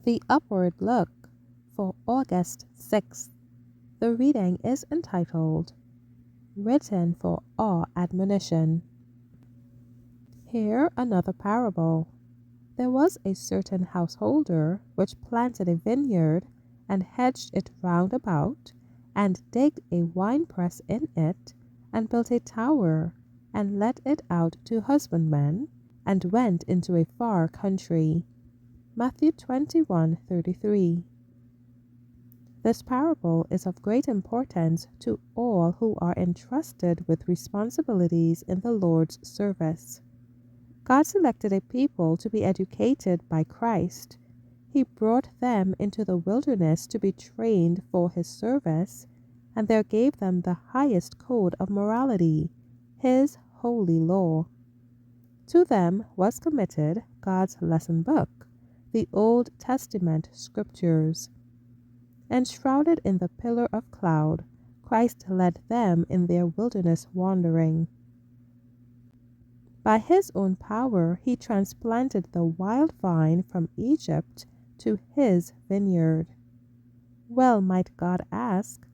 The Upward Look for August 6th. The reading is entitled, Written for Our Admonition. Here another parable. There was a certain householder which planted a vineyard, and hedged it round about, and digged a winepress in it, and built a tower, and let it out to husbandmen, and went into a far country. Matthew 21:33. This parable is of great importance to all who are entrusted with responsibilities in the Lord's service. God selected a people to be educated by Christ. He brought them into the wilderness to be trained for his service, and there gave them the highest code of morality, his holy law. To them was committed God's lesson book, the Old Testament Scriptures. Enshrouded in the pillar of cloud, Christ led them in their wilderness wandering. By his own power, he transplanted the wild vine from Egypt to his vineyard. Well might God ask,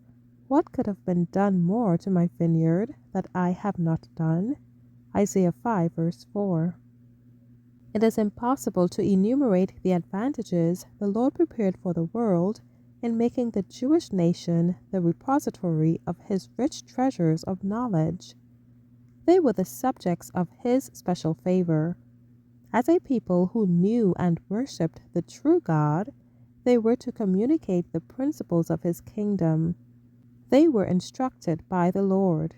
what could have been done more to my vineyard that I have not done? Isaiah 5 verse 4. It is impossible to enumerate the advantages the Lord prepared for the world in making the Jewish nation the repository of his rich treasures of knowledge. They were the subjects of his special favor. As a people who knew and worshipped the true God, they were to communicate the principles of his kingdom. They were instructed by the Lord.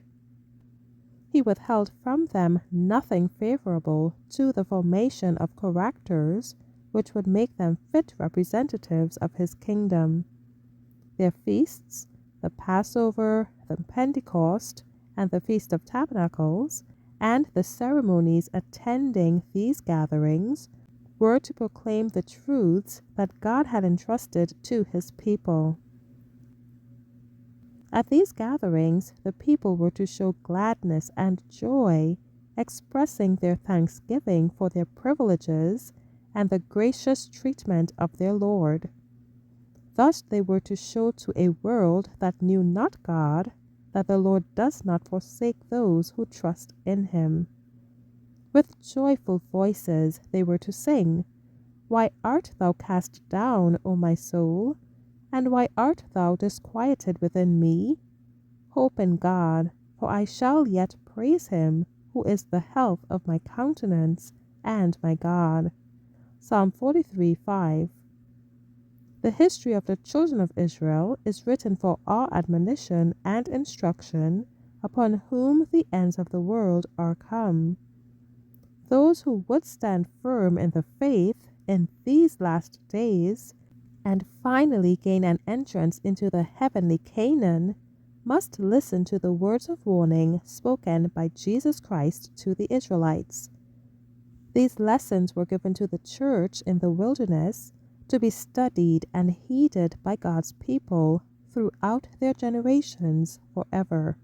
He withheld from them nothing favorable to the formation of characters which would make them fit representatives of his kingdom. Their feasts, the Passover, the Pentecost, and the Feast of Tabernacles, and the ceremonies attending these gatherings, were to proclaim the truths that God had entrusted to his people. At these gatherings, the people were to show gladness and joy, expressing their thanksgiving for their privileges and the gracious treatment of their Lord. Thus they were to show to a world that knew not God that the Lord does not forsake those who trust in him. With joyful voices they were to sing, Why art thou cast down, O my soul? And why art thou disquieted within me? Hope in God, for I shall yet praise him, who is the health of my countenance and my God. Psalm 43:5. The history of the children of Israel is written for our admonition and instruction, upon whom the ends of the world are come. Those who would stand firm in the faith in these last days, and finally gain an entrance into the heavenly Canaan, must listen to the words of warning spoken by Jesus Christ to the Israelites. These lessons were given to the church in the wilderness to be studied and heeded by God's people throughout their generations forever.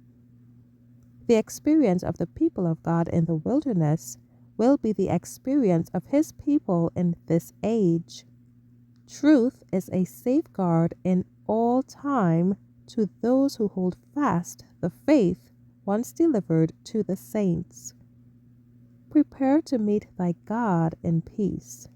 The experience of the people of God in the wilderness will be the experience of his people in this age. Truth is a safeguard in all time to those who hold fast the faith once delivered to the saints. Prepare to meet thy God in peace.